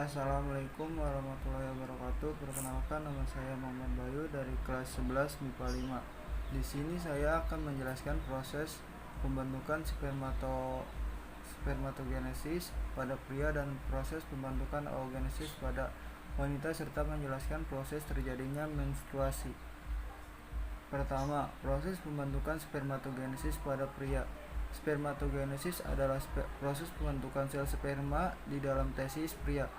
Assalamualaikum warahmatullahi wabarakatuh. Perkenalkan, nama saya Muhammad Bayu dari kelas 11 MIPA 5. Di sini saya akan menjelaskan proses pembentukan spermatogenesis pada pria dan proses pembentukan oogenesis pada wanita, serta menjelaskan proses terjadinya menstruasi. Pertama, proses pembentukan spermatogenesis pada pria. Spermatogenesis adalah proses pembentukan sel sperma di dalam testis pria.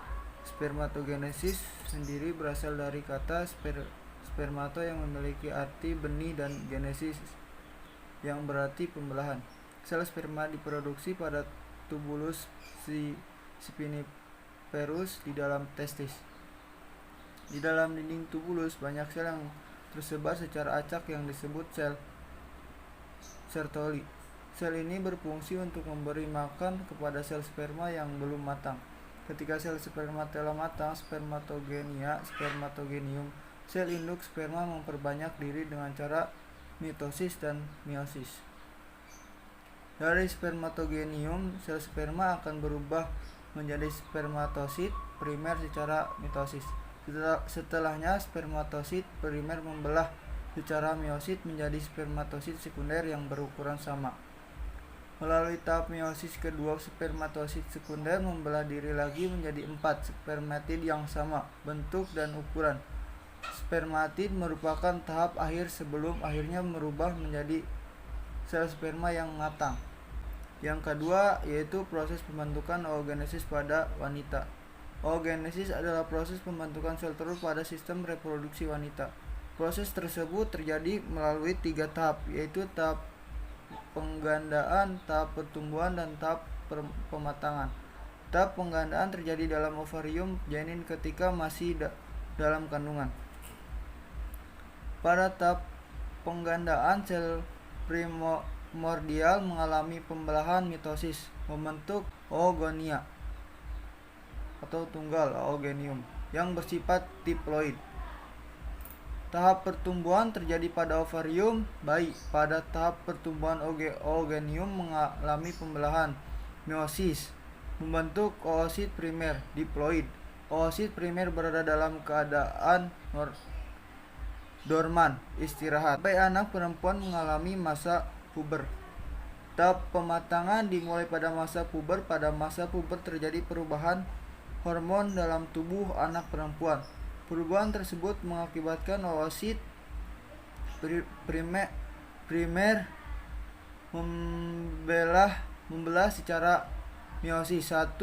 Spermatogenesis sendiri berasal dari kata spermato yang memiliki arti benih dan genesis yang berarti pembelahan. Sel sperma diproduksi pada tubulus spiniferus di dalam testis. Di dalam dinding tubulus banyak sel yang tersebar secara acak yang disebut sel Sertoli. Sel ini berfungsi untuk memberi makan kepada sel sperma yang belum matang. Ketika sel sperma telah matang, spermatogenium, sel induk sperma memperbanyak diri dengan cara mitosis dan meiosis. Dari spermatogenium, sel sperma akan berubah menjadi spermatosit primer secara mitosis. Setelahnya, spermatosit primer membelah secara meiosis menjadi spermatosit sekunder yang berukuran sama. Melalui tahap meiosis kedua, spermatosit sekunder membelah diri lagi menjadi 4 spermatid yang sama bentuk dan ukuran. Spermatid merupakan tahap akhir sebelum akhirnya merubah menjadi sel sperma yang matang. Yang kedua yaitu proses pembentukan oogenesis pada wanita. Oogenesis adalah proses pembentukan sel telur pada sistem reproduksi wanita. Proses tersebut terjadi melalui 3 tahap, yaitu tahap penggandaan, tahap pertumbuhan, dan tahap pematangan. Tahap penggandaan terjadi dalam ovarium janin ketika masih dalam kandungan. Pada tahap penggandaan, sel primordial mengalami pembelahan mitosis, membentuk oogonia atau tunggal oogenium yang bersifat diploid. Tahap pertumbuhan terjadi pada ovarium bayi. Pada tahap pertumbuhan oogenium mengalami pembelahan meiosis, membentuk oosit primer diploid. Oosit primer berada dalam keadaan dorman, istirahat, sampai anak perempuan mengalami masa puber. Tahap pematangan dimulai pada masa puber. Pada masa puber terjadi perubahan hormon dalam tubuh anak perempuan. Perubahan tersebut mengakibatkan oosit primer membelah secara meiosis. 1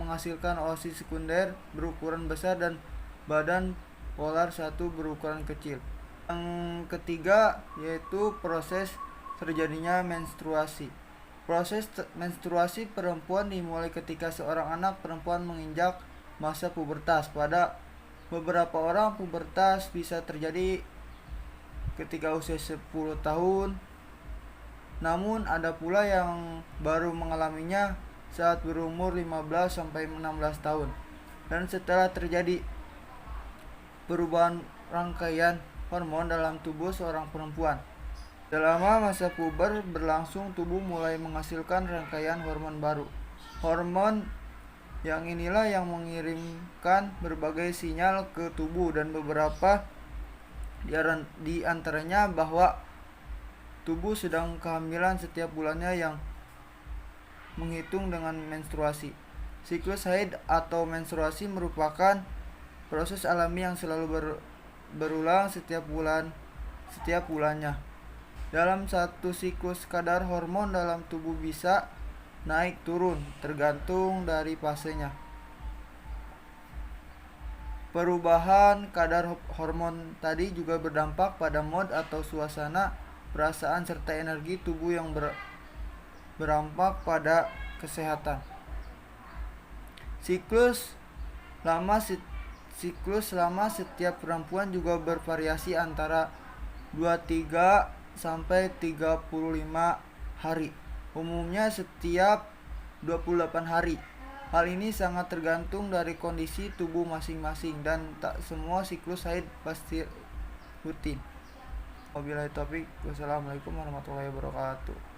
menghasilkan oosit sekunder berukuran besar dan badan polar 1 berukuran kecil. Yang ketiga yaitu proses terjadinya menstruasi. Proses menstruasi perempuan dimulai ketika seorang anak perempuan menginjak masa pubertas. Pada beberapa orang, pubertas bisa terjadi ketika usia 10 tahun. Namun ada pula yang baru mengalaminya saat berumur 15-16 tahun. Dan setelah terjadi perubahan rangkaian hormon dalam tubuh seorang perempuan. Selama masa puber berlangsung, tubuh mulai menghasilkan rangkaian hormon baru. Hormon yang inilah yang mengirimkan berbagai sinyal ke tubuh, dan beberapa di antaranya bahwa tubuh sedang kehamilan setiap bulannya yang menghitung dengan menstruasi. Siklus haid atau menstruasi merupakan proses alami yang selalu berulang setiap bulannya. Dalam satu siklus, kadar hormon dalam tubuh bisa naik turun tergantung dari fasenya. Perubahan kadar hormon tadi juga berdampak pada mood atau suasana, perasaan, serta energi tubuh yang berdampak pada kesehatan. Siklus lama setiap perempuan juga bervariasi antara 23 sampai 35 hari. Umumnya setiap 28 hari. Hal ini sangat tergantung dari kondisi tubuh masing-masing, dan tak semua siklus haid pasti rutin. Wabillahi taufiq. Wassalamualaikum warahmatullahi wabarakatuh.